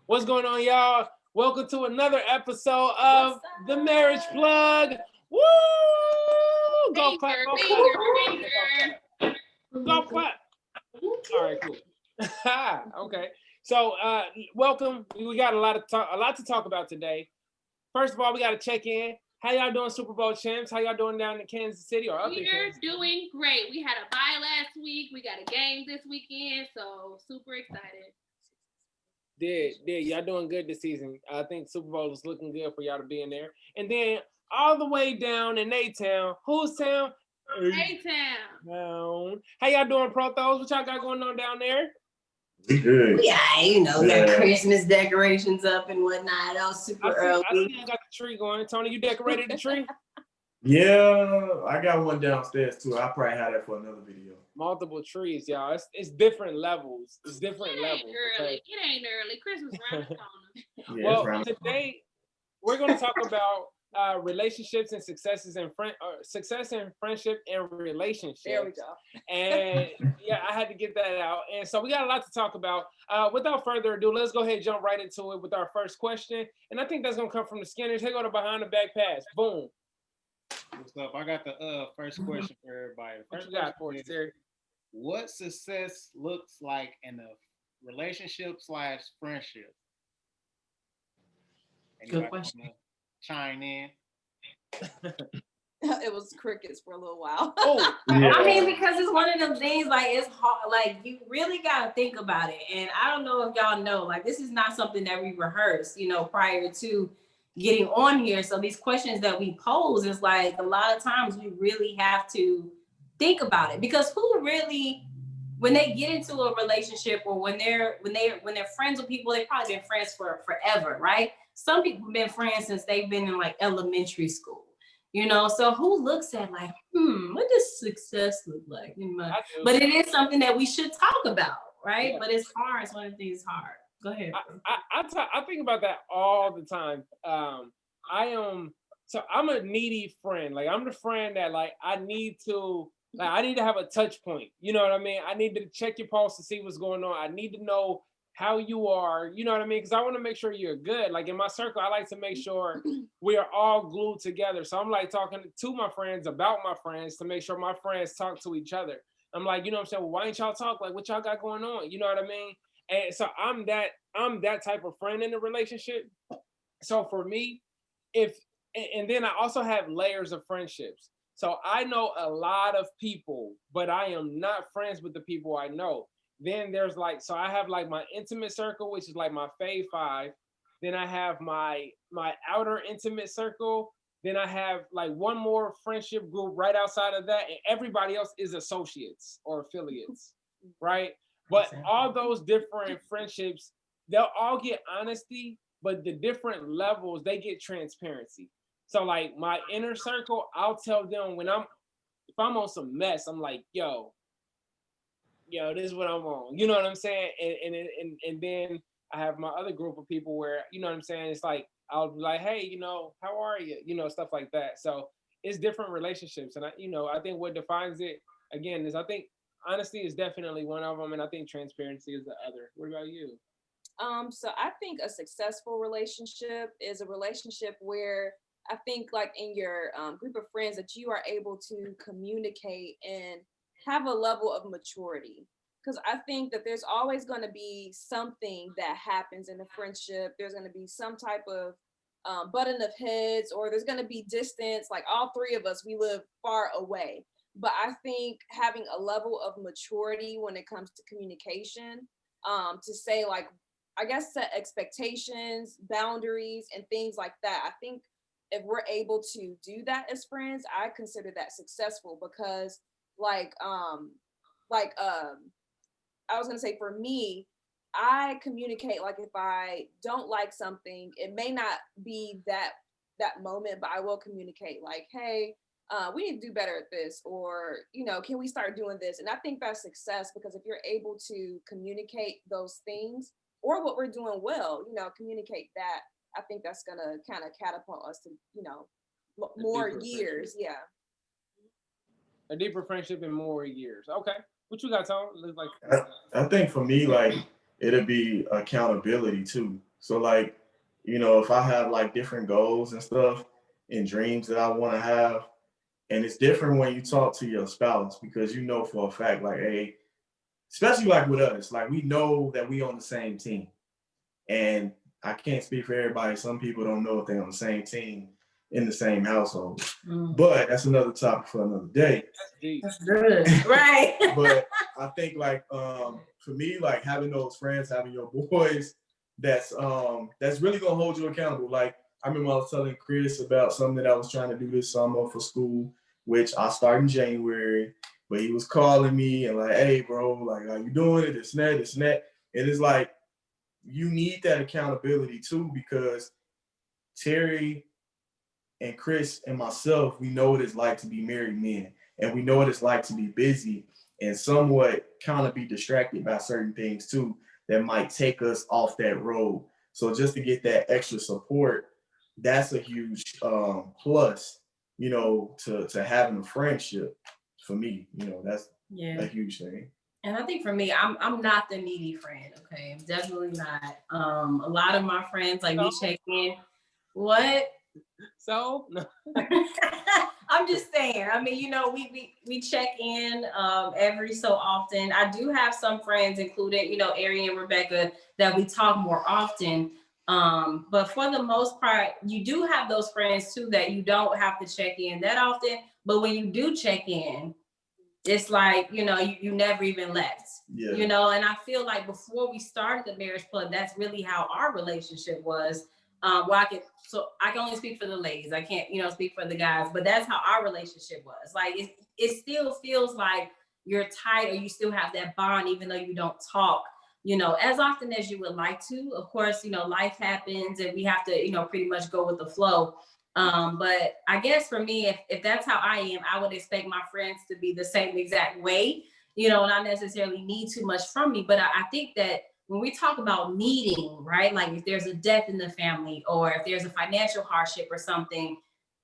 What's going on, y'all? Welcome to another episode of The Marriage Plug. Woo! Go clap, go clap. Go clap. All right, cool. Okay. So, welcome. We got a lot to talk about today. First of all, we got to check in. How y'all doing, Super Bowl champs? How y'all doing down in Kansas City or up in Kansas City? We're doing great. We had a bye last week. We got a game this weekend, so super excited. Did y'all doing good this season? I think Super Bowl is looking good for y'all to be in there. And then all the way down in A-Town, whose town? A-Town. How y'all doing, Prothos? What y'all got going on down there? We good. Yeah, got Christmas decorations up and whatnot. That was super early. I see you got the tree going. Tony, you decorated the tree? Yeah, I got one downstairs too. I'll probably have that for another video. Multiple trees, y'all. It's different levels. It's different levels. Okay? It ain't early. Christmas around the corner. Well, today we're going to talk about relationships and success in friendship and relationships. There we go. And yeah, I had to get that out. And so we got a lot to talk about. Without further ado, let's go ahead and jump right into it with our first question. And I think that's going to come from the Skinners. Here go the behind the back pass. Boom. What's up? I got the first question for everybody. What you got for us, Terry? What success looks like in a relationship/friendship? Good question. Chime in. It was crickets for a little while. Oh, yeah. I mean, because it's one of them things, like, it's hard, like, you really got to think about it. And I don't know if y'all know, like, this is not something that we rehearse, prior to getting on here. So these questions that we pose is like, a lot of times we really have to think about it, because who really, when they get into a relationship or when they're friends with people, they've probably been friends for forever, right? Some people have been friends since they've been in like elementary school, so who looks at like, what does success look like? But it is something that we should talk about, right? Yeah. But it's hard. It's one of the things hard. Go ahead. I think about that all the time. I'm a needy friend. Like, I'm the friend that, like, I need to have a touch point. You know what I mean? I need to check your pulse to see what's going on. I need to know how you are, you know what I mean? Because I want to make sure you're good. Like, in my circle, I like to make sure we are all glued together. So I'm like talking to my friends about my friends to make sure my friends talk to each other. I'm like, you know what I'm saying? Well, why ain't y'all talk? Like, what y'all got going on? You know what I mean? And so I'm that type of friend in a relationship. So for me, and then I also have layers of friendships. So I know a lot of people, but I am not friends with the people I know. Then there's so I have like my intimate circle, which is like my fave 5. Then I have my outer intimate circle. Then I have like one more friendship group right outside of that. And everybody else is associates or affiliates, right? But all those different friendships, they'll all get honesty, but the different levels, they get transparency. So like my inner circle, I'll tell them if I'm on some mess, I'm like, yo, this is what I'm on. You know what I'm saying? And then I have my other group of people where, you know what I'm saying? It's like, I'll be like, hey, how are you? Stuff like that. So it's different relationships. And I think what defines it again is, I think honesty is definitely one of them. And I think transparency is the other. What about you? So I think a successful relationship is a relationship where I think, like, in your group of friends, that you are able to communicate and have a level of maturity. Because I think that there's always going to be something that happens in a friendship. There's going to be some type of button of heads, or there's going to be distance. Like, all 3 of us, we live far away. But I think having a level of maturity when it comes to communication, to say, like, I guess, set expectations, boundaries, and things like that. I think if we're able to do that as friends, I consider that successful, because I was gonna say, for me, I communicate, like, if I don't like something, it may not be that moment, but I will communicate, like, hey, we need to do better at this, or, can we start doing this? And I think that's success, because if you're able to communicate those things, or what we're doing well, communicate that, I think that's gonna kind of catapult us to, more years. Yeah. A deeper friendship in more years. Okay. What you got, Tom? I think for me, like, it'll be accountability too. So like, if I have like different goals and stuff and dreams that I want to have, and it's different when you talk to your spouse because you know for a fact, like, hey, especially like with us, like we know that we on the same team. And I can't speak for everybody. Some people don't know if they're on the same team in the same household. But that's another topic for another day. That's good. Right. But I think like for me, like having those friends, having your boys, that's really gonna hold you accountable. Like I remember I was telling Chris about something that I was trying to do this summer for school, which I start in January. But he was calling me and like, hey, bro, like, how you doing it? This and that, this and that. And it's like, you need that accountability too, because Terry and Chris and myself, we know what it's like to be married men, and we know what it's like to be busy and somewhat kind of be distracted by certain things too that might take us off that road. So just to get that extra support, that's a huge plus, to having a friendship for me. That's a huge thing. And I think for me, I'm not the needy friend. Okay, I'm definitely not. A lot of my friends like we check in. What? So I'm just saying. I mean, we check in every so often. I do have some friends, including Ari and Rebecca, that we talk more often. But for the most part, you do have those friends too that you don't have to check in that often. But when you do check in, it's like, you never even left, and I feel like before we started the Marriage Club, that's really how our relationship was. I can only speak for the ladies. I can't, speak for the guys, but that's how our relationship was. Like, it still feels like you're tight or you still have that bond, even though you don't talk, as often as you would like to. Of course, life happens and we have to, pretty much go with the flow. But I guess for me, if that's how I am, I would expect my friends to be the same exact way, not necessarily need too much from me. But I think that when we talk about needing, right, like if there's a death in the family or if there's a financial hardship or something,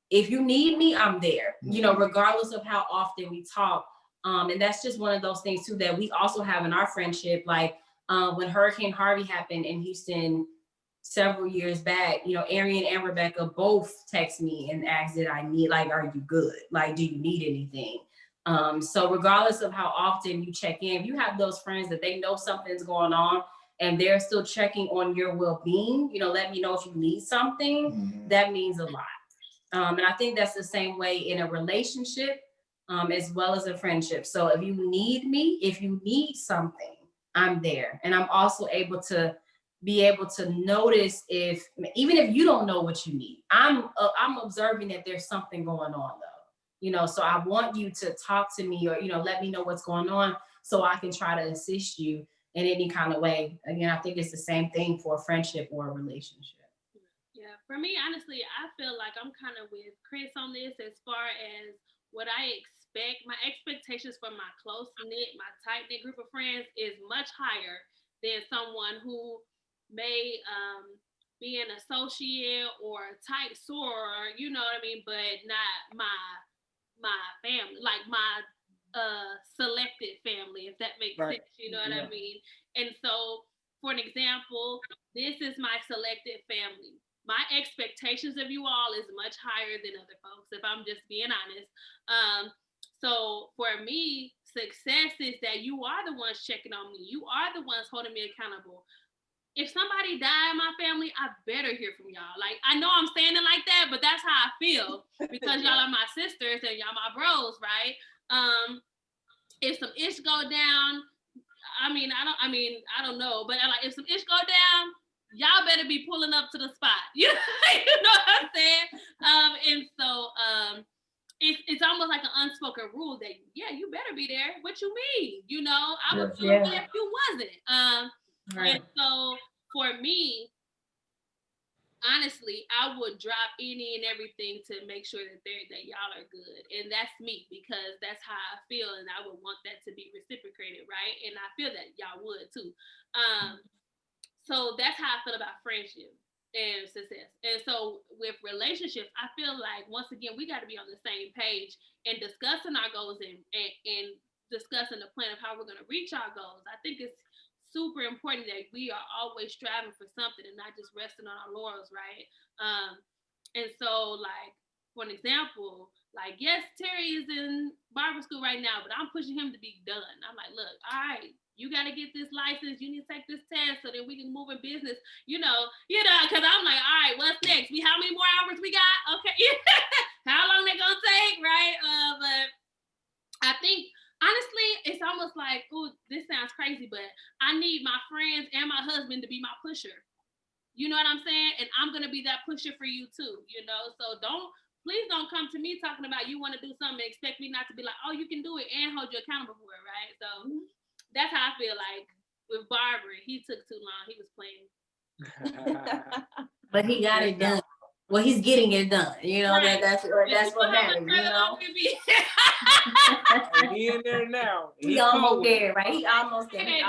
if you need me, I'm there, regardless of how often we talk. And that's just one of those things too that we also have in our friendship. Like when Hurricane Harvey happened in Houston several years back, Arian and Rebecca both text me and asked, did I need, like, are you good? Like, do you need anything? So regardless of how often you check in, if you have those friends that they know something's going on and they're still checking on your well-being, let me know if you need something, that means a lot. And I think that's the same way in a relationship, as well as a friendship. So if you need me, if you need something, I'm there. And I'm also able to notice even if you don't know what you need, I'm observing that there's something going on though, so I want you to talk to me or, let me know what's going on so I can try to assist you in any kind of way. Again, I think it's the same thing for a friendship or a relationship. Yeah, for me, honestly, I feel like I'm kind of with Chris on this as far as what I expect. My expectations for my close-knit, my tight-knit group of friends is much higher than someone who may be an associate or a tight soror, you know what I mean, but not my family, like my selected family, if that makes sense, you know what I mean? And so, for an example, this is my selected family. My expectations of you all is much higher than other folks, if I'm just being honest. So for me, success is that you are the ones checking on me. You are the ones holding me accountable. If somebody died in my family, I better hear from y'all. Like, I know I'm saying it like that, but that's how I feel because y'all are my sisters and y'all my bros, right? If some ish go down, I don't know, but like if some ish go down, y'all better be pulling up to the spot. You know what I'm saying? And so it's almost like an unspoken rule that you better be there. What you mean? I would feel bad if you wasn't. And so for me, honestly, I would drop any and everything to make sure that y'all are good. And that's me because that's how I feel and I would want that to be reciprocated, right? And I feel that y'all would too. So that's how I feel about friendship and success. And so with relationships, I feel like once again, we got to be on the same page and discussing our goals and discussing the plan of how we're going to reach our goals. I think it's super important that we are always striving for something and not just resting on our laurels, right? And so, like, for an example, like, yes, Terry is in barber school right now, but I'm pushing him to be done. I'm like, look, all right, you got to get this license. You need to take this test so that we can move in business, because I'm like, all right, what's next? How many more hours we got? Okay. How long they going to take, right? But I think, honestly, it's almost like, oh, this sounds crazy, but I need my friends and my husband to be my pusher. You know what I'm saying? And I'm going to be that pusher for you too, So please don't come to me talking about you want to do something and expect me not to be like, oh, you can do it and hold you accountable for it, right? So that's how I feel like with Barbara. He took too long. He was playing. But he got it done. Well, he's getting it done. Right. That's what matters. He in there now. He almost there, right? He almost there.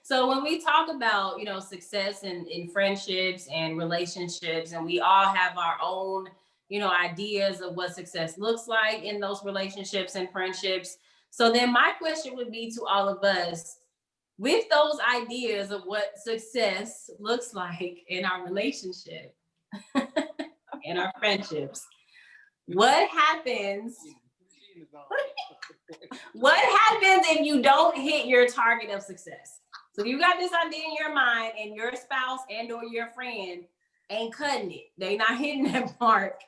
So when we talk about, success in friendships and relationships, and we all have our own, ideas of what success looks like in those relationships and friendships. So then my question would be to all of us, with those ideas of what success looks like in our relationship, in our friendships, what happens? What happens if you don't hit your target of success? So you got this idea in your mind and your spouse and or your friend ain't cutting it. They not hitting that mark.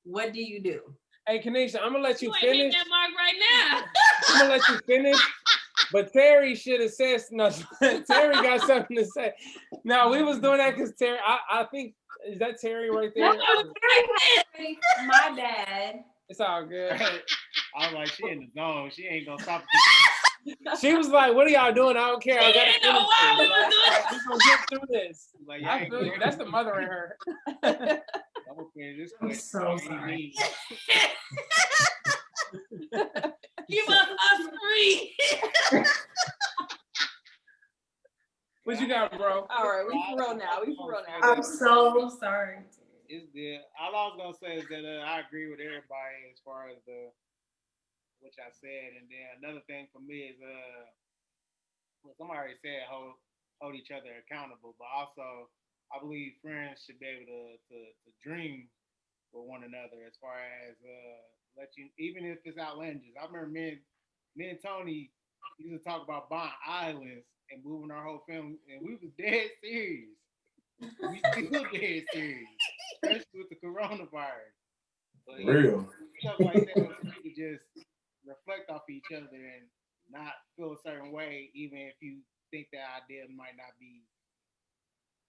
What do you do? Hey, Kanisha, I'm gonna let you ain't finish. That mark right now. I'm gonna let you finish. But Terry should have said no. Terry got something to say. No, we was doing that because Terry. I think is that Terry right there. My bad. It's all good. I was like, she in the zone. She ain't gonna stop. She was like, "What are y'all doing? I don't care. I gotta finish this. We're gonna get through this." Like, I feel you. That's the mother in her. I'm gonna finish this I'm quick. so sorry. Give us free. What you got, bro? All right, we for real now. I'm so sorry. It's good. All I was gonna say is that I agree with everybody as far as which I said, and then another thing for me is well, somebody already said hold each other accountable, but also I believe friends should be able to dream with one another as far as let you, even if it's outlandish. I remember me and Tony used to talk about buying islands and moving our whole family, and we was dead serious. We still dead serious, especially with the coronavirus. But Real. Stuff like that, you just reflect off each other and not feel a certain way, even if you think that idea might not be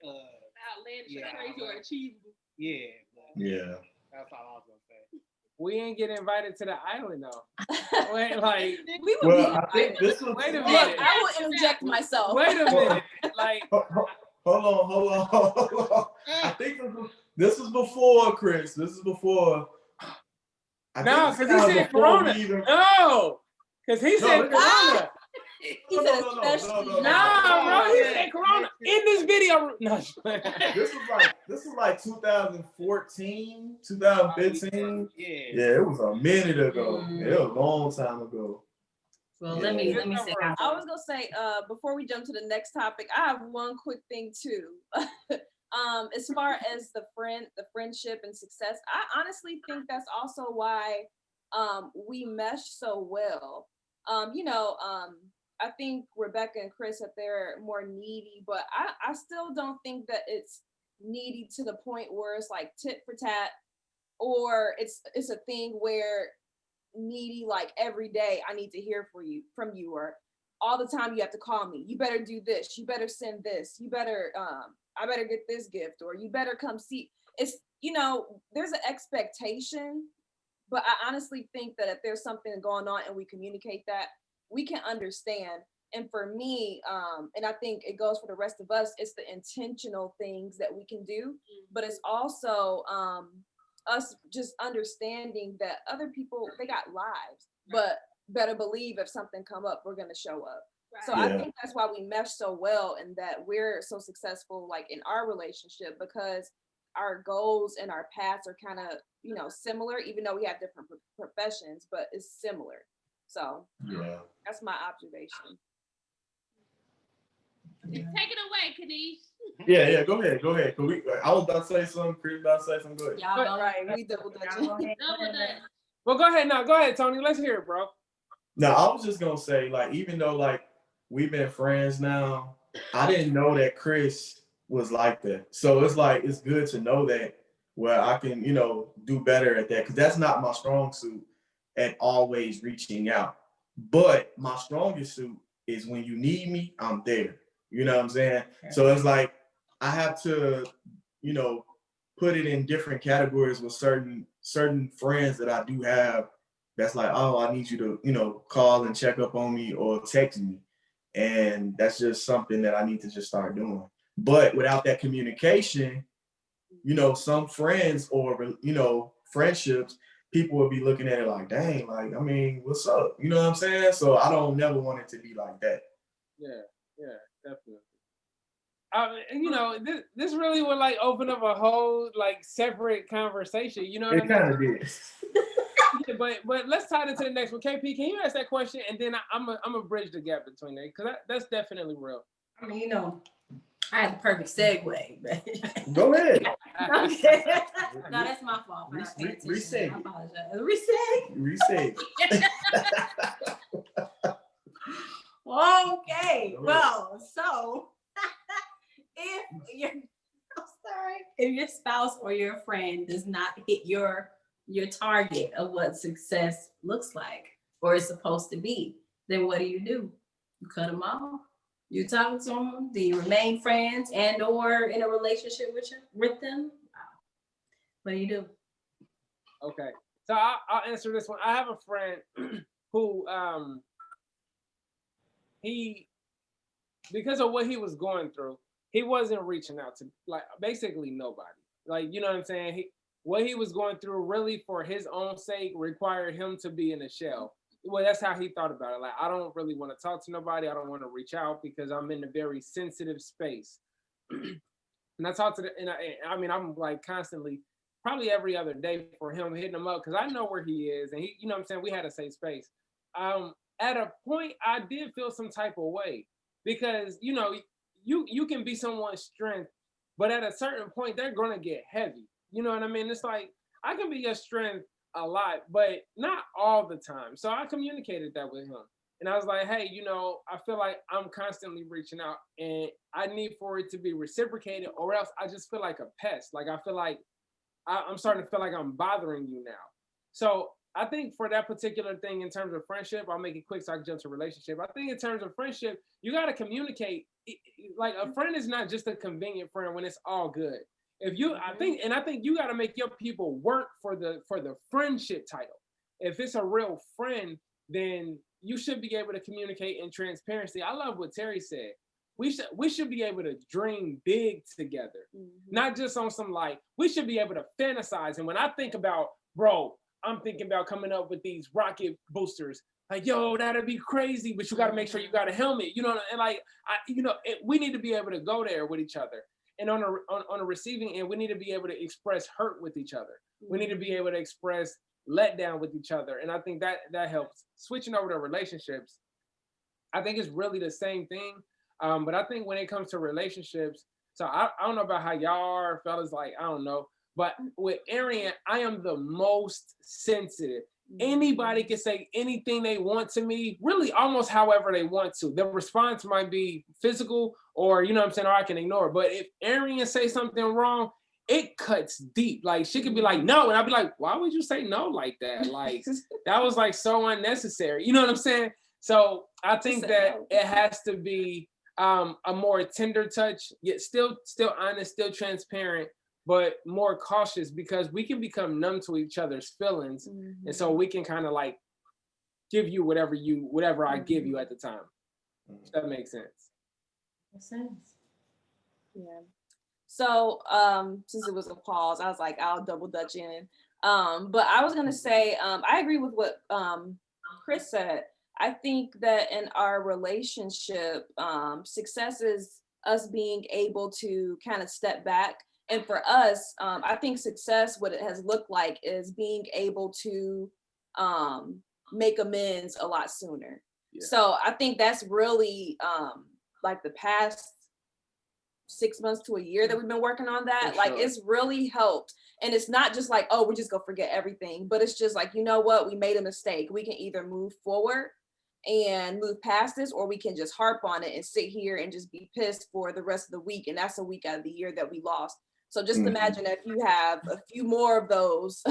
outlandish, crazy, or achievable. Yeah. Yeah. That's all I was gonna say. We ain't get invited to the island though. Wait, like, We would Well, be. I think this was. wait a Look, minute. I will interject myself. Wait a minute. Like, Hold on. I think this was before Chris. This is before. no, because he said Corona. No, because he said Corona. He said especially. No, bro, he said Corona in this video. No, This was like 2014, 2015. Yeah, it was a minute ago. Yeah, it was a long time ago. Well, let me say. I was gonna say, before we jump to the next topic, I have one quick thing too. As far as the friendship and success, I honestly think that's also why we mesh so well. I think Rebecca and Chris said they're more needy, but I still don't think that it's needy to the point where it's like tit for tat, or it's a thing where needy like every day I need to hear from you, or all the time you have to call me. You better do this. You better send this. You better I better get this gift, or you better come see. It's there's an expectation, but I honestly think that if there's something going on and we communicate that, we can understand. And for me, and I think it goes for the rest of us, it's the intentional things that we can do, but it's also us just understanding that other people, they got lives, but better believe if something come up, we're going to show up. Right. So I think that's why we mesh so well, and that we're so successful like in our relationship, because our goals and our paths are kind of, similar, even though we have different professions, but it's similar. So yeah, that's my observation. Take it away, Kanish. Yeah, go ahead. 'Cause I was about to say something, Chris about to say something. Go ahead. Y'all go Right, we double dutching. Double Dutch. Well, go ahead now. Go ahead, Tony. Let's hear it, bro. Now, I was just gonna say, like, even though like we've been friends now, I didn't know that Chris was like that. So it's like it's good to know that where I can, do better at that because that's not my strong suit at always reaching out. But my strongest suit is when you need me, I'm there. You know what I'm saying? So it's like I have to, put it in different categories with certain friends that I do have that's like, oh, I need you to, call and check up on me or text me. And that's just something that I need to just start doing. But without that communication, some friends or, friendships, people will be looking at it like, dang, like, I mean, what's up? You know what I'm saying? So I don't never want it to be like that. Yeah, definitely. This really would like open up a whole like separate conversation. You know what It I mean? kind of did. Yeah, but let's tie it into the next one. KP, can you ask that question? And then I'm a bridge the gap between that because that's definitely real. I mean, I had the perfect segue. But Go ahead. No, that's my fault. Reset. I apologize. Reset. Okay. Well, so if your spouse or your friend does not hit your target of what success looks like or is supposed to be, then what do? You cut them off. You talk to them. Do you remain friends and or in a relationship with them? What do you do? Okay, so I'll answer this one. I have a friend who he, because of what he was going through, he wasn't reaching out to like basically nobody. Like, you know what I'm saying? What he was going through really for his own sake required him to be in a shell. Well, that's how he thought about it. Like, I don't really want to talk to nobody. I don't want to reach out because I'm in a very sensitive space. And I talk to I mean, I'm like constantly, probably every other day for him, hitting him up because I know where he is. And he, you know what I'm saying? We had a safe space. At a point, I did feel some type of way because, you can be someone's strength, but at a certain point, they're going to get heavy. You know what I mean? It's like, I can be your strength a lot, but not all the time. So I communicated that with him. And I was like, hey, I feel like I'm constantly reaching out and I need for it to be reciprocated or else I just feel like a pest. Like, I feel like I'm starting to feel like I'm bothering you now. So I think for that particular thing in terms of friendship, I'll make it quick so I can jump to relationship. I think in terms of friendship, you got to communicate. Like, a friend is not just a convenient friend when it's all good. If you, I think you got to make your people work for the friendship title. If it's a real friend, then you should be able to communicate in transparency. I love what Terry said. We should be able to dream big together, not just on some like. We should be able to fantasize. And when I think about, bro, I'm thinking about coming up with these rocket boosters. Like, yo, that'd be crazy, but you got to make sure you got a helmet, and like, we need to be able to go there with each other. And on a receiving end, we need to be able to express hurt with each other. We need to be able to express letdown with each other. And I think that helps. Switching over to relationships, I think it's really the same thing. But I think when it comes to relationships, so I don't know about how y'all are, fellas, like, I don't know. But with Arian, I am the most sensitive. Anybody can say anything they want to me, really almost however they want to. The response might be physical or, you know what I'm saying, or I can ignore it. But if Arian say something wrong, it cuts deep. Like, she could be like, no. And I'd be like, why would you say no like that? Like, that was like so unnecessary. You know what I'm saying? So I think that it has to be a more tender touch, yet still honest, still transparent, but more cautious because we can become numb to each other's feelings. And so we can kind of like give you whatever I give you at the time. If that makes sense. Makes sense. Yeah. So since it was a pause, I was like, I'll double dutch in. But I was gonna say, I agree with what Chris said. I think that in our relationship, success is us being able to kind of step back. And for us, I think success, what it has looked like is being able to make amends a lot sooner. Yeah. So I think that's really like the past 6 months to a year that we've been working on that. For Like, sure. it's really helped. And it's not just like, oh, we're just gonna forget everything, but it's just like, you know what, we made a mistake. We can either move forward and move past this, or we can just harp on it and sit here and just be pissed for the rest of the week. And that's a week out of the year that we lost. So just imagine if you have a few more of those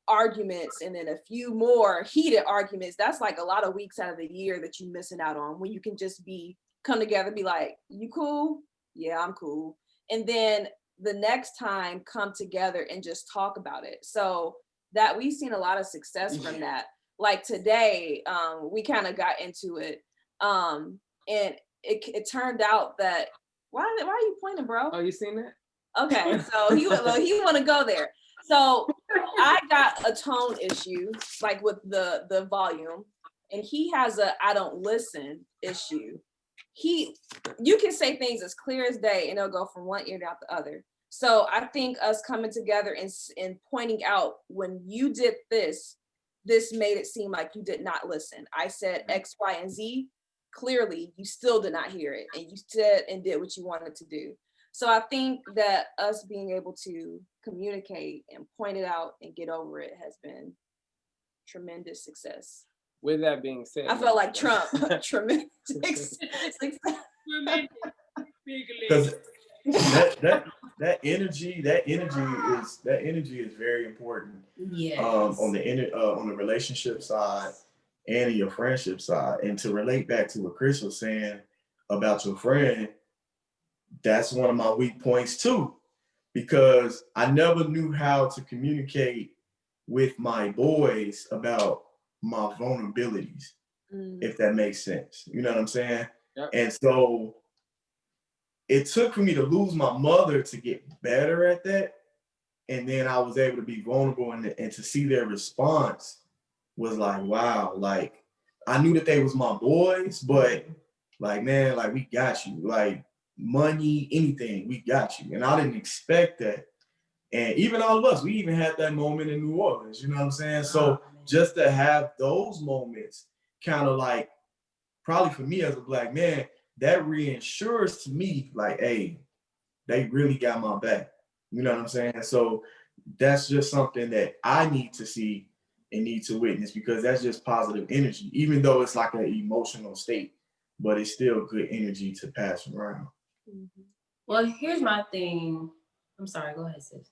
arguments and then a few more heated arguments, that's like a lot of weeks out of the year that you're missing out on, when you can just come together, be like, you cool? Yeah, I'm cool. And then the next time come together and just talk about it. So that we've seen a lot of success from that. Like today, we kind of got into it. And it turned out that, why are you pointing, bro? Oh, you seen that? Okay, so he want to go there. So I got a tone issue, like with the volume, and he has a I don't listen issue. You can say things as clear as day, and it'll go from one ear out the other. So I think us coming together and pointing out, when you did this made it seem like you did not listen. I said X, Y, and Z. Clearly, you still did not hear it, and you said and did what you wanted to do. So I think that us being able to communicate and point it out and get over it has been tremendous success. With that being said, I felt like Trump. Tremendous success. Because that energy is very important. Yes. On the relationship side and your friendship side. And to relate back to what Chris was saying about your friend, that's one of my weak points too, because I never knew how to communicate with my boys about my vulnerabilities, if that makes sense. You know what I'm saying? Yep. And so it took for me to lose my mother to get better at that. And then I was able to be vulnerable, and to see their response was like, wow, like I knew that they was my boys, but like, man, like we got you, like money, anything, we got you. And I didn't expect that. And even all of us, we even had that moment in New Orleans, you know what I'm saying? So just to have those moments kind of like, probably for me as a Black man, that reassures to me like, hey, they really got my back. You know what I'm saying? So that's just something that I need to see and need to witness, because that's just positive energy, even though it's like an emotional state, but it's still good energy to pass around. Mm-hmm. Well, here's my thing. I'm sorry, go ahead, sis.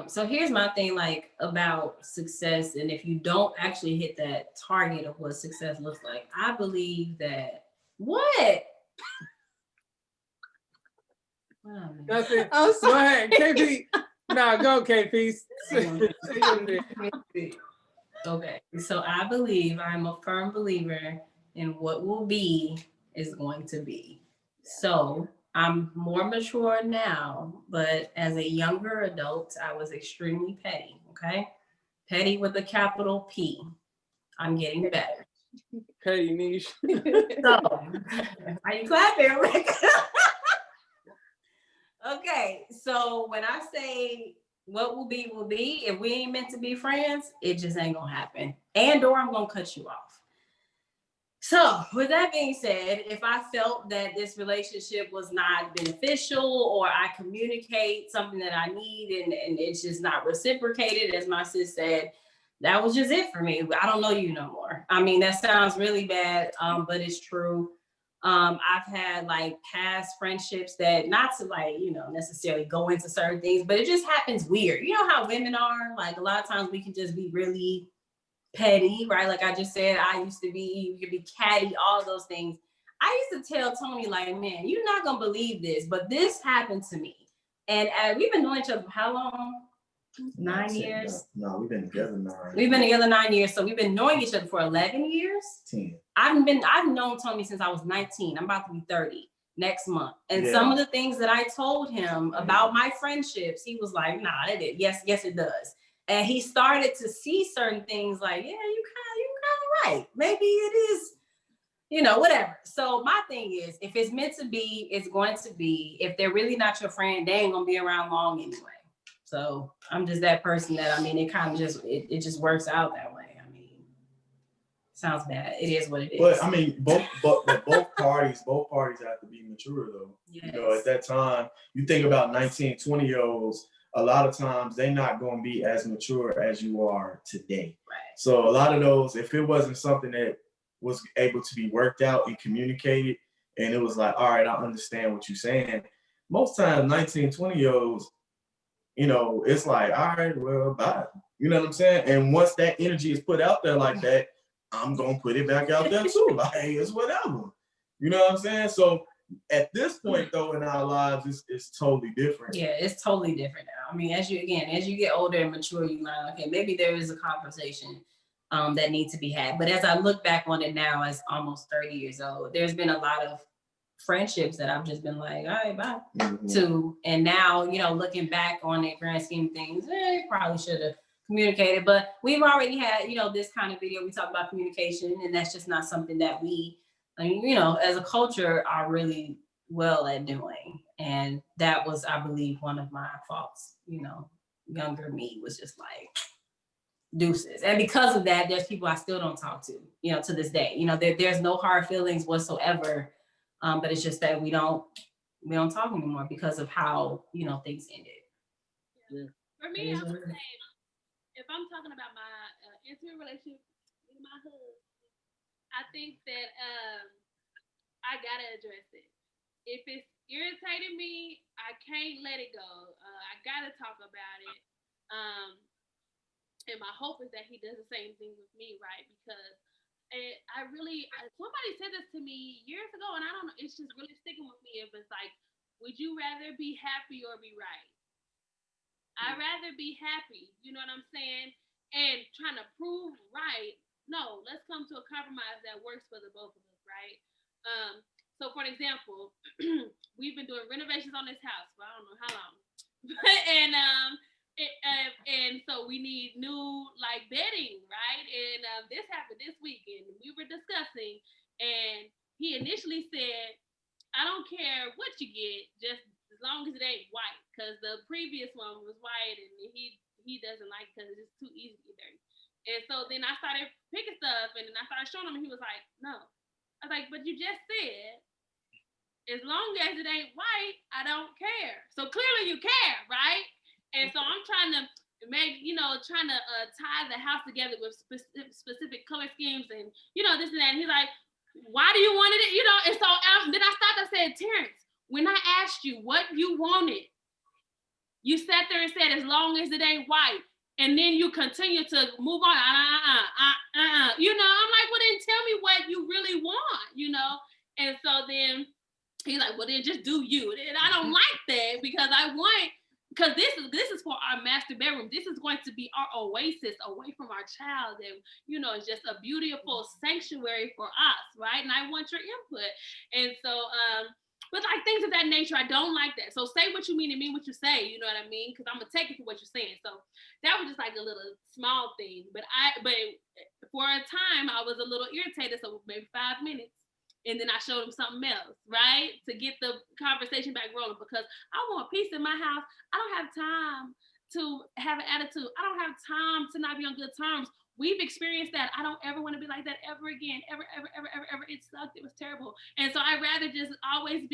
So here's my thing, like about success, and if you don't actually hit that target of what success looks like, I believe that That's it. I'm Go sorry. ahead, KP. Nah, go KP. Okay, so I believe, I'm a firm believer in what will be is going to be. So I'm more mature now, but as a younger adult, I was extremely petty, okay? Petty with a capital P. I'm getting better. Petty niche. So, are you clapping, Rick? Okay, so when I say what will be, if we ain't meant to be friends, it just ain't gonna happen. Or I'm gonna cut you off. So with that being said, if I felt that this relationship was not beneficial, or I communicate something that I need and it's just not reciprocated, as my sis said, that was just it for me. I don't know you no more. I mean, that sounds really bad, but it's true. I've had like past friendships that, not to like, necessarily go into certain things, but it just happens weird. You know how women are, like a lot of times we can just be really petty, right? Like I just said, you could be catty, all of those things. I used to tell Tony, like, man, you're not gonna believe this, but this happened to me. And we've been knowing each other for how long? 9 years? No, we've been together 9. We've been together 9 years. So we've been knowing each other for 11 years. 10. I've known Tony since I was 19. I'm about to be 30 next month. And some of the things that I told him about my friendships, he was like, nah, that did. Yes, it does. And he started to see certain things like, yeah, you kind of right. Maybe it is, whatever. So my thing is, if it's meant to be, it's going to be. If they're really not your friend, they ain't gonna be around long anyway. So I'm just that person that, it kind of just, it just works out that way. Sounds bad. It is what it is. But I mean, both parties have to be mature though. Yes. You know, at that time, you think about 19, 20-year-olds, a lot of times they're not going to be as mature as you are today. Right. So a lot of those, if it wasn't something that was able to be worked out and communicated, and it was like, all right, I understand what you're saying. Most times, 19, 20-year-olds, you know, it's like, all right, well, bye. You know what I'm saying? And once that energy is put out there like that, I'm going to put it back out there too. Like, hey, it's whatever. You know what I'm saying? So at this point, though, in our lives, it's totally different. Yeah, it's totally different now. I mean, as you get older and mature, you learn, okay, maybe there is a conversation that needs to be had. But as I look back on it now, as almost 30 years old, there's been a lot of friendships that I've just been like, all right, bye. To, and now, you know, looking back on the grand scheme of things, probably should have communicated, but we've already had, you know, this kind of video. We talk about communication, and that's just not something that we, you know, as a culture are really well at doing. And that was, I believe, one of my faults. You know, younger me was just like deuces. And because of that, there's people I still don't talk to, you know, to this day. You know, there's no hard feelings whatsoever. But it's just that we don't talk anymore because of how, you know, things ended. Yeah. For me, I would say, if I'm talking about my intimate relationship with my husband, I think that I gotta address it. If it's irritating me, I can't let it go. I gotta talk about it. And my hope is that he does the same thing with me, right? Because I really, somebody said this to me years ago, and I don't know, it's just really sticking with me. If it's like, would you rather be happy or be right? I'd rather be happy, you know what I'm saying? And trying to prove right. No, let's come to a compromise that works for the both of us, right? So for an example, we've been doing renovations on this house for I don't know how long. And so we need new like bedding, right? And this happened this week, and we were discussing, and he initially said, I don't care what you get, just as long as it ain't white, because the previous one was white, and he doesn't like it because it's too easy to get dirty. And so then I started picking stuff, and then I started showing him, and he was like, no. I was like, but you just said, as long as it ain't white, I don't care. So clearly you care, right? And so I'm trying to make, you know, tie the house together with specific color schemes and, you know, this and that. And he's like, why do you want it? You know, and so then I stopped and said, Terrence, when I asked you what you wanted, you sat there and said, as long as it ain't white. And then you continue to move on. You know, I'm like, well, then tell me what you really want, you know? And so then he's like, well, then just do you. And I don't like that because this is for our master bedroom. This is going to be our oasis away from our child. And, you know, it's just a beautiful sanctuary for us, right? And I want your input. And so, but like things of that nature, I don't like that. So say what you mean and mean what you say, you know what I mean? Because I'm going to take it for what you're saying. So that was just like a little small thing. But for a time, I was a little irritated. So maybe 5 minutes. And then I showed him something else, right? To get the conversation back rolling because I want peace in my house. I don't have time to have an attitude. I don't have time to not be on good terms. We've experienced that. I don't ever want to be like that ever again. Ever. It sucked. It was terrible. And so I'd rather just always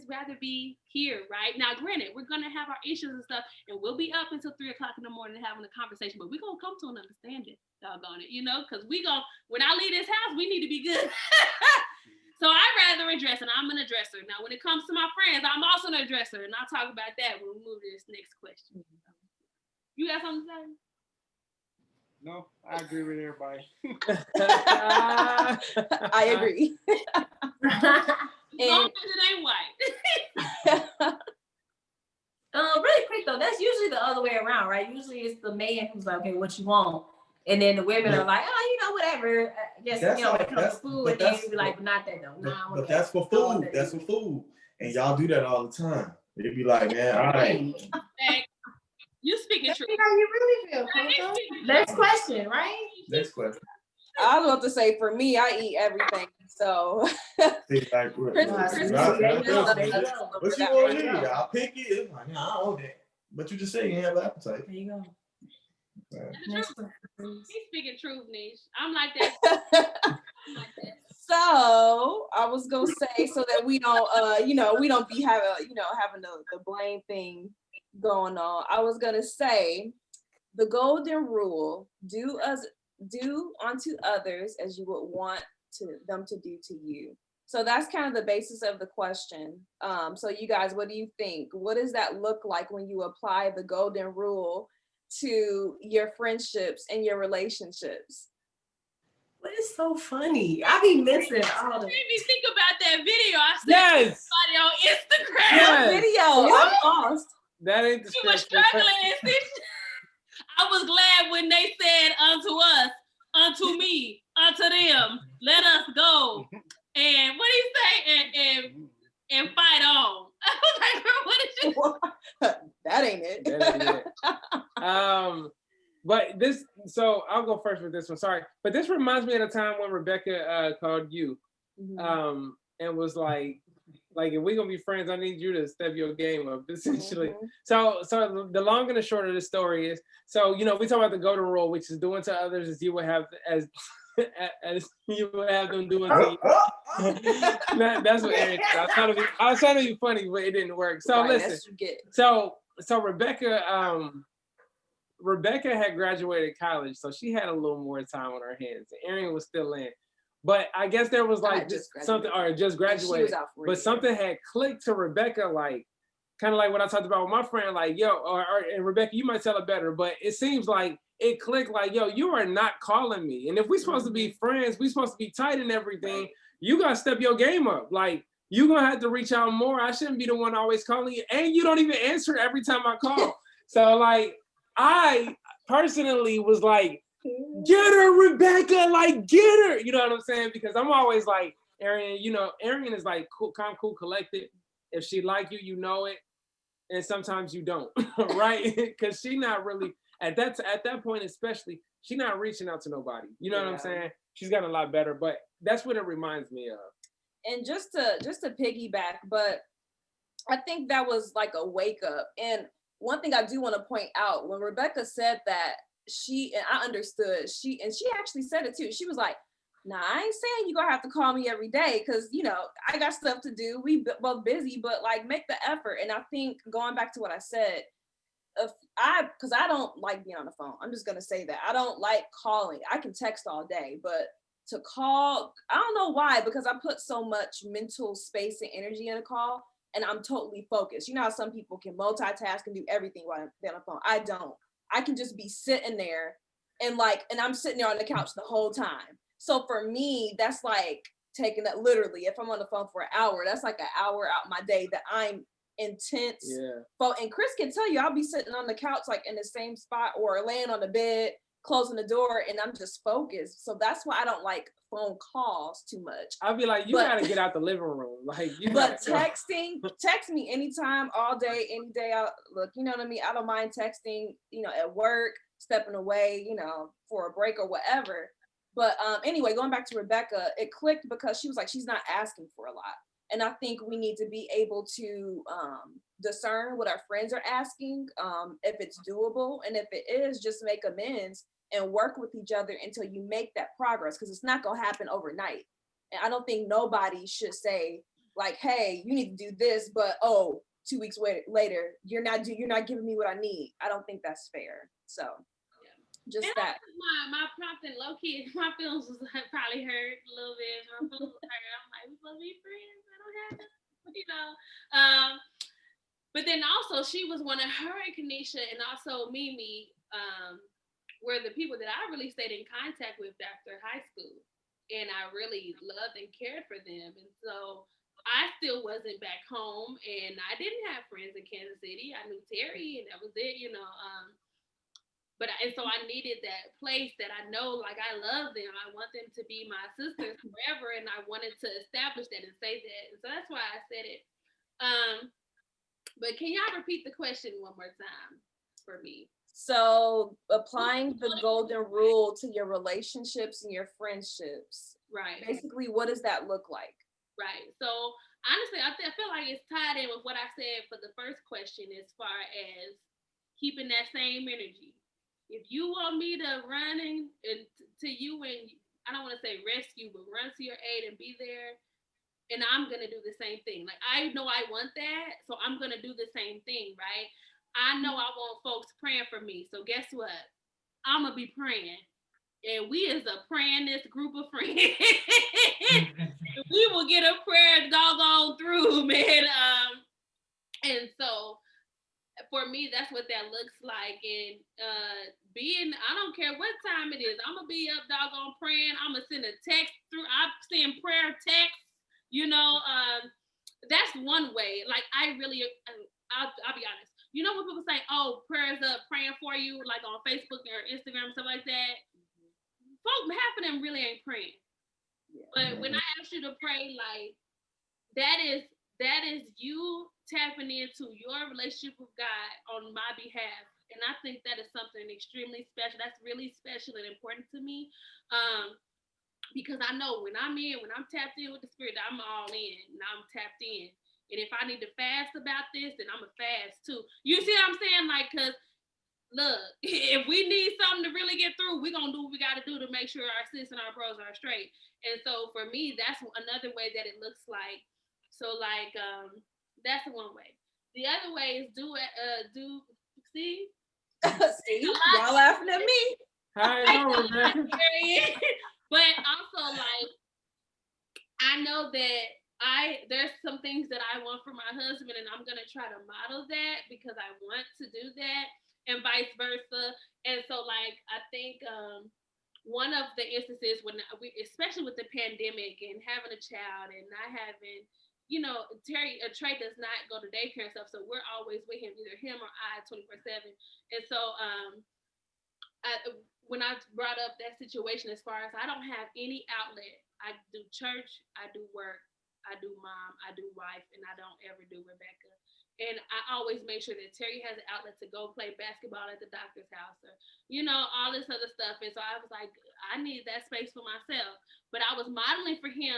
rather be here, right? Now, granted, we're going to have our issues and stuff, and we'll be up until 3 o'clock in the morning having a conversation, but we're going to come to an understanding, doggone it, you know, because when I leave this house, we need to be good. So I'd rather address, and I'm an addresser. Now, when it comes to my friends, I'm also an addresser, and I'll talk about that when we move to this next question. You got something to say? No, I agree with everybody. I agree. As long as it ain't white. Really quick though, that's usually the other way around, right? Usually it's the man who's like, okay, what you want? And then the women are like, oh, you know, whatever. I guess, you know, when it comes to food, and then you be like, but not that though. But that's for food. That's for food. And y'all do that all the time. They'd be like, man, all right. You speaking true. How you really feel, Coco? Next question, right? Next question. I was about to say, for me, I eat everything. So. See, like, what you want to eat? I'll pick it. It's like, nah, I don't want that. But you just say you have an appetite. There you go. That's the truth. He's speaking truth, Niche. I'm like that. I'm like that. So I was gonna say, so that we don't, we don't be having the blame thing going on. I was gonna say, the golden rule: do unto others as you would want them to do to you. So that's kind of the basis of the question. So you guys, what do you think? What does that look like when you apply the golden rule to your friendships and your relationships? But it's so funny. I be missing all the. Made me think about that video I sent somebody on Instagram. Yes. Video. I'm lost. That ain't the She was scripture. struggling and I was glad when they said unto us, unto me, unto them, let us go. And what did he say? And fight on. I was like, girl, what did you? That ain't it. That ain't it. But this, so I'll go first with this one. Sorry, but this reminds me of the time when Rebecca called you, and was like if we're gonna be friends, I need you to step your game up, essentially. So the long and the short of the story is, so we talk about the golden rule, which is doing to others as you would have as you would have them doing to you. That's what Aaron said. I was trying to be funny, but it didn't work. So right, listen. So Rebecca had graduated college, so she had a little more time on her hands. Aaron was still in. But I guess there was like something, or just graduated. But something had clicked to Rebecca, like kind of like what I talked about with my friend, like, yo, and Rebecca, you might tell it better, but it seems like it clicked like, yo, you are not calling me. And if we're supposed to be friends, we're supposed to be tight and everything, you got to step your game up. Like, you're going to have to reach out more. I shouldn't be the one always calling you. And you don't even answer every time I call. So, like, I personally was like, get her, Rebecca, like, get her. You know what I'm saying? Because I'm always like, Arian, Arian is like cool, calm, cool, collected. If she like you, you know it. And sometimes you don't, right? Because she not really, at that point especially, she not reaching out to nobody. You know what I'm saying? She's gotten a lot better, but that's what it reminds me of. And just to piggyback, but I think that was like a wake up. And one thing I do want to point out, when Rebecca said that, I understood, she actually said it too. She was like, nah, I ain't saying you're gonna have to call me every day, because I got stuff to do. We both busy, but like, make the effort. And I think, going back to what I said, because I don't like being on the phone. I'm just gonna say that. I don't like calling. I can text all day, but to call, I don't know why, because I put so much mental space and energy in a call, and I'm totally focused. You know how some people can multitask and do everything while they're on the phone? I don't. I can just be sitting there and I'm sitting there on the couch the whole time. So for me, that's like taking that literally. If I'm on the phone for an hour, that's like an hour out my day that I'm intense. Yeah. And Chris can tell you, I'll be sitting on the couch, like in the same spot, or laying on the bed, closing the door, and I'm just focused. So that's why I don't like phone calls too much. I'll be like, you gotta get out the living room. Like, text me anytime, all day, any day. Look, you know what I mean? I don't mind texting, at work, stepping away, for a break or whatever. But anyway, going back to Rebecca, it clicked because she was like, she's not asking for a lot. And I think we need to be able to discern what our friends are asking, if it's doable. And if it is, just make amends and work with each other until you make that progress, because it's not going to happen overnight. And I don't think nobody should say, like, hey, you need to do this, but 2 weeks later, you're not giving me what I need. I don't think that's fair. So just and that. My prompting, low key, my feelings was probably hurt a little bit. My feelings was hurt. I'm like, we supposed to be friends. I don't have to, But then also, she was one of her and Kanisha, and also Mimi, were the people that I really stayed in contact with after high school. And I really loved and cared for them. And so I still wasn't back home, and I didn't have friends in Kansas City. I knew Terry, and that was it, And so I needed that place that I know, like, I love them. I want them to be my sisters forever, and I wanted to establish that and say that. And so that's why I said it. But can y'all repeat the question one more time for me? So applying the golden rule to your relationships and your friendships. Right. Basically, what does that look like? Right. So honestly, I feel like it's tied in with what I said for the first question, as far as keeping that same energy. if you want me to run and to you, and I don't want to say rescue, but run to your aid and be there, and I'm gonna do the same thing. Like I know I want that, so I'm gonna do the same thing, right? I know I want folks praying for me, so guess what? I'm gonna be praying, and we is a praying this group of friends. We will get a prayer doggone through, man. And so for me, that's what that looks like. And being, I don't care what time it is, I'm gonna be up doggone praying. I'm gonna send a text through. I'm sending prayer texts. You know, that's one way. Like I really, I'll be honest. You know when people say, "Oh, prayers up, praying for you," like on Facebook or Instagram, stuff like that. Folk, half of them really ain't praying. Yeah. But when I ask you to pray, like that is you tapping into your relationship with God on my behalf. And I think that is something extremely special. That's really special and important to me. Because I know when I'm tapped in with the spirit, I'm all in and I'm tapped in. And if I need to fast about this, then I'm a fast too. You see what I'm saying? Like, cause look, if we need something to really get through, we're gonna do what we gotta do to make sure our sis and our bros are straight. And so for me, that's another way that it looks like. So like that's one way. The other way is see? See, y'all laughing at me. How you doing, Rebecca? But also like I know that there's some things that I want for my husband, and I'm gonna try to model that because I want to do that, and vice versa. And so like I think one of the instances when especially with the pandemic and having a child and not having, you know, Trey does not go to daycare and stuff, so we're always with him, either him or I, 24/7. And so when I brought up that situation, as far as I don't have any outlet, I do church, I do work, I do mom, I do wife, and I don't ever do Rebecca. And I always make sure that Terry has an outlet to go play basketball at the doctor's house, or, you know, all this other stuff. And so I was like, I need that space for myself. But I was modeling for him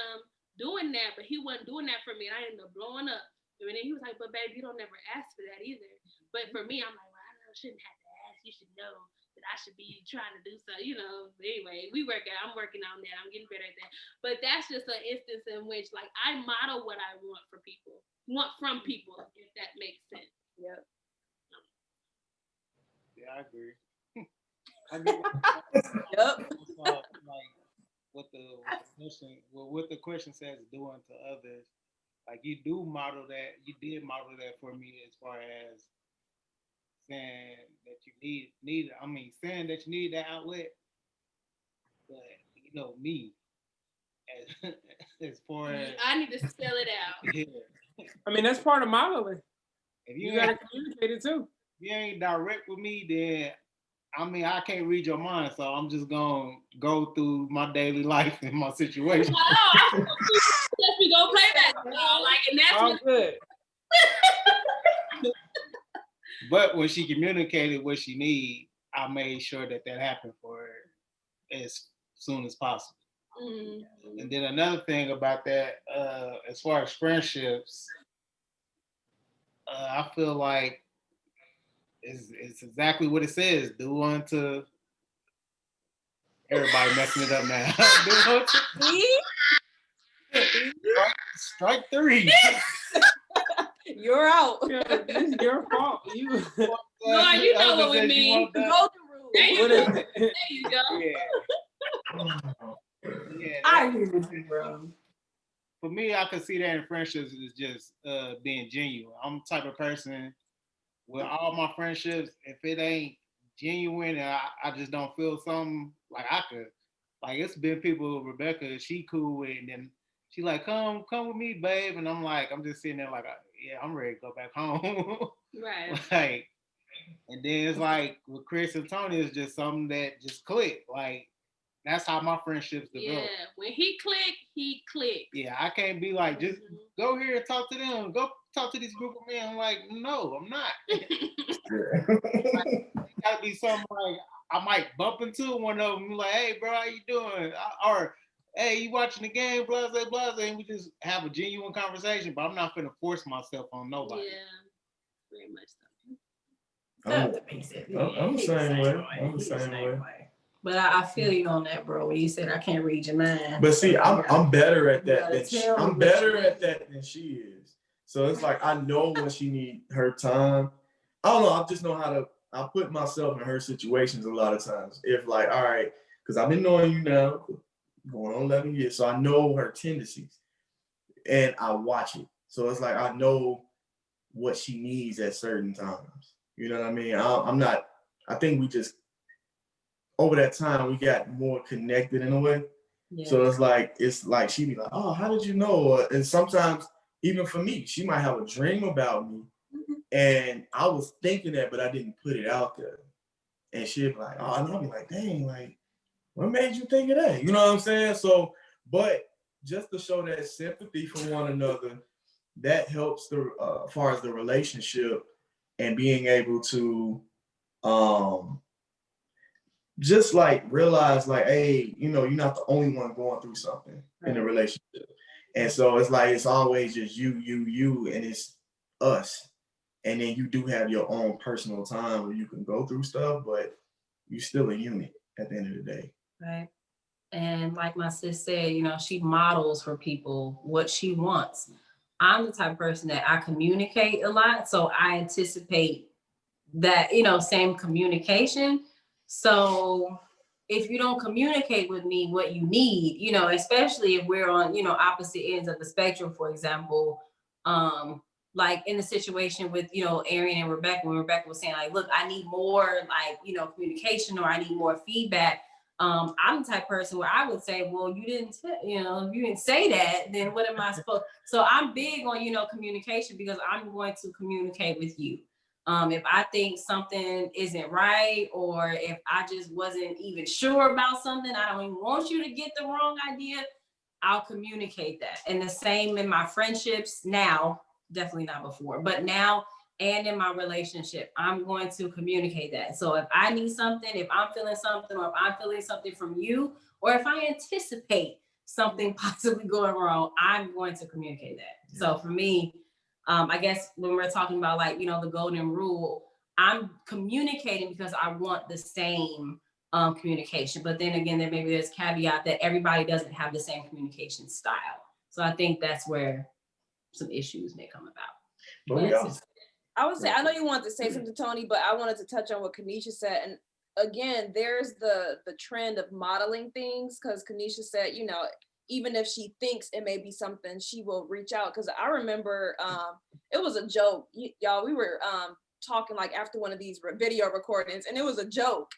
doing that, but he wasn't doing that for me. And I ended up blowing up. And then he was like, but babe, you don't never ask for that either. But for me, I'm like, well, I shouldn't have to ask. You should know that I should be trying to do so, you know. Anyway, I'm working on that. I'm getting better at that. But that's just an instance in which, like, I model what I want from people, if that makes sense. Yep. Yeah, I agree. I agree. Yep. Like what the question says, do unto others. Like you do model that. You did model that for me as far as saying that you need. I mean, saying that you need that outlet. But you know me, as far as I need to spell it out. Yeah. I mean, that's part of modeling. If you gotta communicate it too. If you ain't direct with me, then I mean, I can't read your mind, so I'm just gonna go through my daily life and my situation. Let me go play basketball, like, and that's all good. But when she communicated what she need, I made sure that happened for her as soon as possible. Mm-hmm. And then another thing about that, as far as friendships, I feel like it's exactly what it says. Do unto everybody messing it up now. Strike three. You're out. Yeah, it's your fault. You know what we mean. Go through. There you go. Yeah. I agree with you, bro. For me, I could see that in friendships is just being genuine. I'm the type of person with all my friendships, if it ain't genuine and I just don't feel something, like I could, like it's been people, Rebecca, she cool with, and then she like, come with me, babe. And I'm like, I'm just sitting there like, yeah, I'm ready to go back home. Right. Like, and then it's like with Chris and Tony, it's just something that just clicked. Like, that's how my friendships develop. Yeah, when he clicked. Yeah, I can't be like, just go here and talk to them. Go talk to this group of men. I'm like, no, I'm not. It gotta be something like I might bump into one of them. Like, hey, bro, how you doing? Or, hey, you watching the game? Blah, blah, blah. And we just have a genuine conversation. But I'm not gonna force myself on nobody. Yeah, very much so. I'm That makes it. I'm the same way. I'm the same way. But I feel you on that, bro. When you said I can't read your mind. But see, I'm better at that than I'm better at at that than she is. So it's like I know when she need her time. I don't know. I just know how to. I put myself in her situations a lot of times. If like, all right, because I've been knowing you now going on 11 years, so I know her tendencies, and I watch it. So it's like I know what she needs at certain times. You know what I mean? I'm not. I think we just over that time we got more connected in a way. Yeah. So it's like she'd be like, oh, how did you know? And sometimes even for me, she might have a dream about me, and I was thinking that, but I didn't put it out there. And she'd be like, oh, and I'll be like, dang, like, what made you think of that? You know what I'm saying? So, but just to show that sympathy for one another, that helps as far as the relationship and being able to just like realize like, hey, you know, you're not the only one going through something in a relationship. And so it's like, it's always just you, and it's us. And then you do have your own personal time where you can go through stuff, but you're still a unit at the end of the day. Right. And like my sis said, you know, she models for people what she wants. I'm the type of person that I communicate a lot. So I anticipate that, you know, same communication. So if you don't communicate with me what you need, you know, especially if we're on, you know, opposite ends of the spectrum, for example, like in the situation with, you know, Arian and Rebecca, when Rebecca was saying like, look, I need more like, you know, communication, or I need more feedback. I'm the type of person where I would say, well, you didn't, you know, if you didn't say that, then what am I supposed? So I'm big on, you know, communication, because I'm going to communicate with you. If I think something isn't right, or if I just wasn't even sure about something, I don't even want you to get the wrong idea, I'll communicate that. And the same in my friendships now, definitely not before, but now and in my relationship, I'm going to communicate that. So if I need something, if I'm feeling something, or if I'm feeling something from you, or if I anticipate something possibly going wrong, I'm going to communicate that. Yeah. So for me, I guess when we're talking about like, you know, the golden rule, I'm communicating because I want the same communication. But then again, there's caveat that everybody doesn't have the same communication style. So I think that's where some issues may come about. I would say, I know you wanted to say something, Tony, but I wanted to touch on what Kanisha said. And again, there's the trend of modeling things, because Kanisha said, you know, even if she thinks it may be something, she will reach out. Because I remember it was a joke, y'all. We were talking like after one of these video recordings, and it was a joke,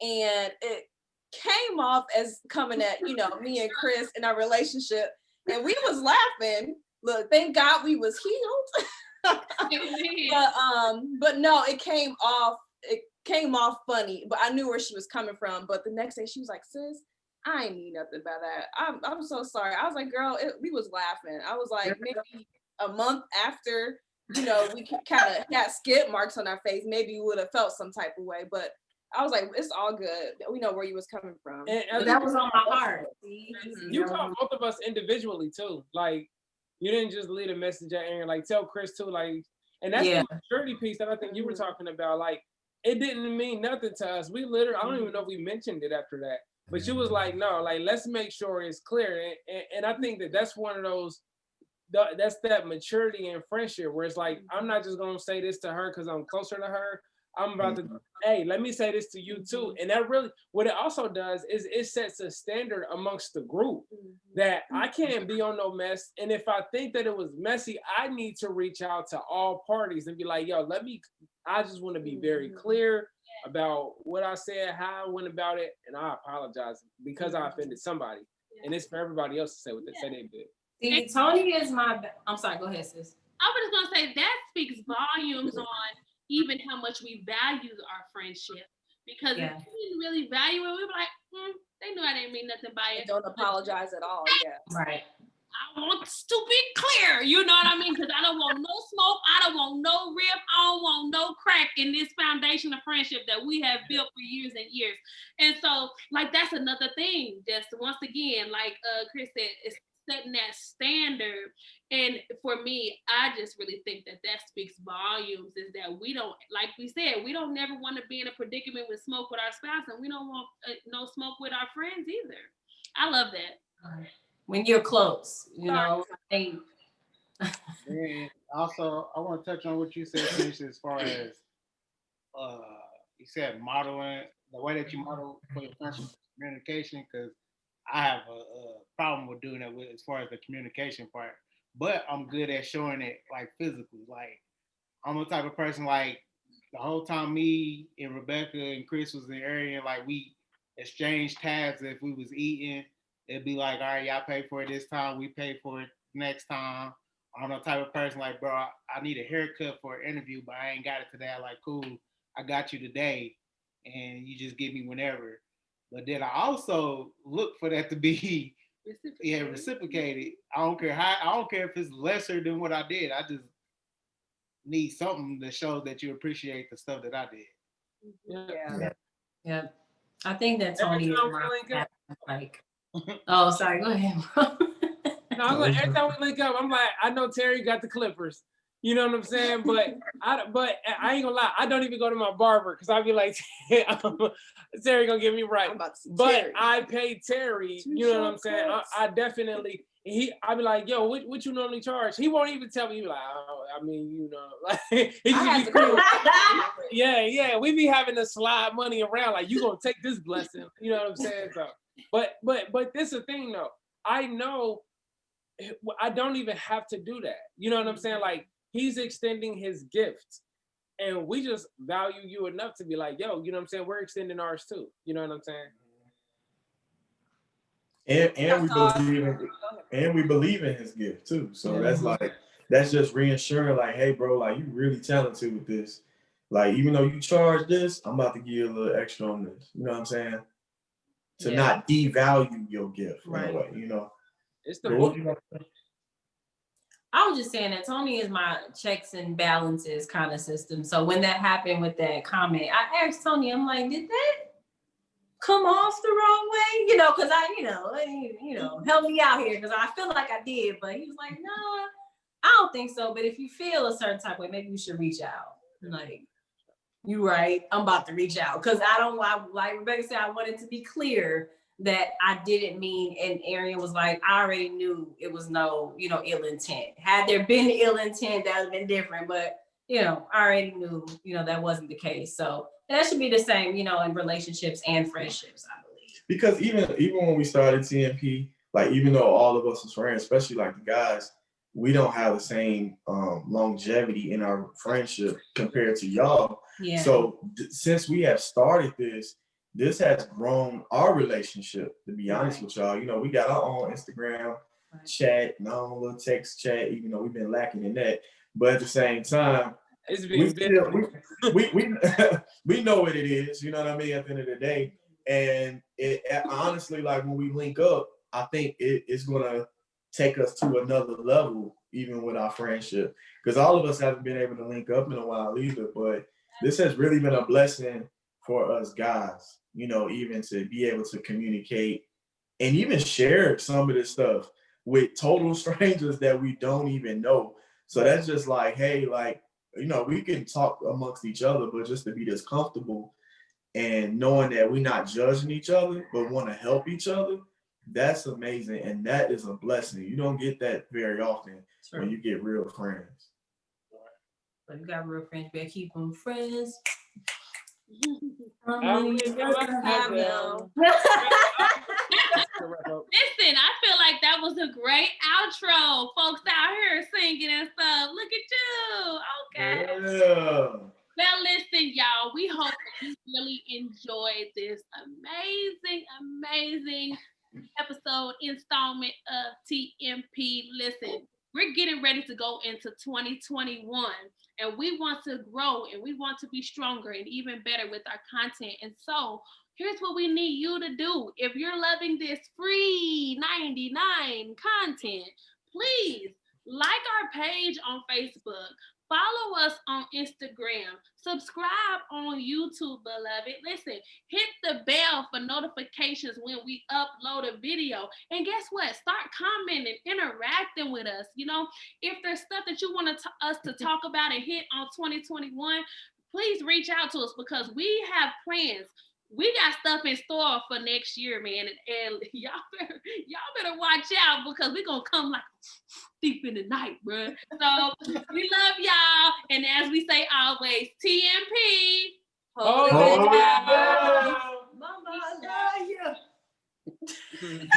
and it came off as coming at, you know, me and Chris in our relationship, and we was laughing. Look, thank God we was healed. But no, it came off funny, but I knew where she was coming from. But the next day she was like, sis, I ain't mean nothing by that. I'm so sorry. I was like, girl, we was laughing. I was like, maybe a month after, you know, we kind of got skid marks on our face, maybe we would have felt some type of way. But I was like, it's all good. We know where you was coming from. And that was on my heart. You called both of us individually too. Like, you didn't just leave a message at Aaron, like tell Chris too, like, and that's the maturity piece that I think you were talking about. Like, it didn't mean nothing to us. We literally, I don't even know if we mentioned it after that, but she was like, no, like, let's make sure it's clear. And I think that's one of those, that's that maturity in friendship where it's like, I'm not just gonna say this to her because I'm closer to her. I'm about to, hey, let me say this to you too. And that really, what it also does is it sets a standard amongst the group that I can't be on no mess. And if I think that it was messy, I need to reach out to all parties and be like, yo, I just want to be very clear about what I said, how I went about it. And I apologize because I offended somebody. And it's for everybody else to say what they say they did. See, Tony is I'm sorry, go ahead, sis. I was just gonna say that speaks volumes on even how much we value our friendship. Because if we didn't really value it, we'd be like, they knew I didn't mean nothing by it. Don't apologize at all. Yeah. Right. I want to be clear, you know what I mean? Because I don't want no smoke, I don't want no rip, I don't want no crack in this foundation of friendship that we have built for years and years. And so, like, that's another thing. Just once again, like Chris said, it's setting that standard. And for me, I just really think that speaks volumes, is that we don't, like we said, we don't never want to be in a predicament with smoke with our spouse, and we don't want no smoke with our friends either. I love that. When you're close, you know, I think. And also, I want to touch on what you said, Keisha, as far as you said modeling, the way that you model for your friendship communication, because I have a problem with doing that with as far as the communication part. But I'm good at showing it like physically. Like I'm the type of person like the whole time me and Rebecca and Chris was in the area, like we exchanged tabs if we was eating. It'd be like, all right, y'all pay for it this time, we pay for it next time. I'm the type of person like, bro, I need a haircut for an interview, but I ain't got it today. I'm like, cool, I got you today, and you just give me whenever. But then I also look for that to be reciprocated. I don't care how. I don't care if it's lesser than what I did. I just need something that shows that you appreciate the stuff that I did. Yeah. I think that Tony is like. Oh, sorry. Go ahead, bro. No, I'm like, every time we link up, I'm like, I know Terry got the clippers. You know what I'm saying? But I ain't gonna lie, I don't even go to my barber because I'll be like, Terry gonna get me right. But Terry. I pay Terry. You know what I'm saying? I definitely. I be like, yo, what you normally charge? He won't even tell me. He be like, oh, I mean, you know, like he just be cool. Yeah, we be having to slide money around. Like, you gonna take this blessing? You know what I'm saying? So, but this is the thing though. I know. I don't even have to do that. You know what I'm saying? Like he's extending his gift and we just value you enough to be like, yo, you know what I'm saying? We're extending ours too. You know what I'm saying? And we believe in his gift too. So that's just reassuring like, hey bro, like you really talented with this. Like even though you charge this, I'm about to give you a little extra on this. You know what I'm saying? To not devalue your gift in a way, you know. It's the book. I was just saying that Tony is my checks and balances kind of system. So when that happened with that comment, I asked Tony, I'm like, did that come off the wrong way? You know, because help me out here because I feel like I did. But he was like, no, I don't think so. But if you feel a certain type of way, maybe you should reach out. Like, you right, I'm about to reach out because like Rebecca said, I wanted to be clear that I didn't mean, and Arian was like, I already knew it was no, ill intent. Had there been ill intent, that would have been different, but, I already knew, that wasn't the case. So that should be the same, in relationships and friendships, I believe. Because even when we started TMP, like, even though all of us are friends, especially like the guys, we don't have the same longevity in our friendship compared to y'all. Yeah. So since we have started this has grown our relationship, to be honest with y'all. We got our own Instagram chat and our own little text chat, even though we've been lacking in that. But at the same time, we know what it is, you know what I mean, at the end of the day. And it honestly, like when we link up, I think it's going to take us to another level, even with our friendship. Because all of us haven't been able to link up in a while either. But this has really been a blessing for us guys, even to be able to communicate and even share some of this stuff with total strangers that we don't even know. So that's just like, hey, like, we can talk amongst each other, but just to be this comfortable and knowing that we're not judging each other, but want to help each other, that's amazing. And that is a blessing. You don't get that very often when you get real friends. But you got real friends, you better keep them friends. Listen, I feel like that was a great outro. Folks out here singing and stuff. Look at you. Okay. Yeah. Well, listen, y'all. We hope that you really enjoyed this amazing episode installment of TMP. Listen, we're getting ready to go into 2021. And we want to grow and we want to be stronger and even better with our content. And so here's what we need you to do. If you're loving this free 99 content, please like our page on Facebook. Follow us on Instagram. Subscribe on YouTube, beloved. Listen, hit the bell for notifications when we upload a video. And guess what? Start commenting, interacting with us. You know, if there's stuff that you want us to talk about and hit on 2021, please reach out to us because we have plans. We got stuff in store for next year, man. And y'all better watch out because we're gonna come like deep in the night, bro. So we love y'all. And as we say always, TMP. Hold it it down. down. Mama, I love you.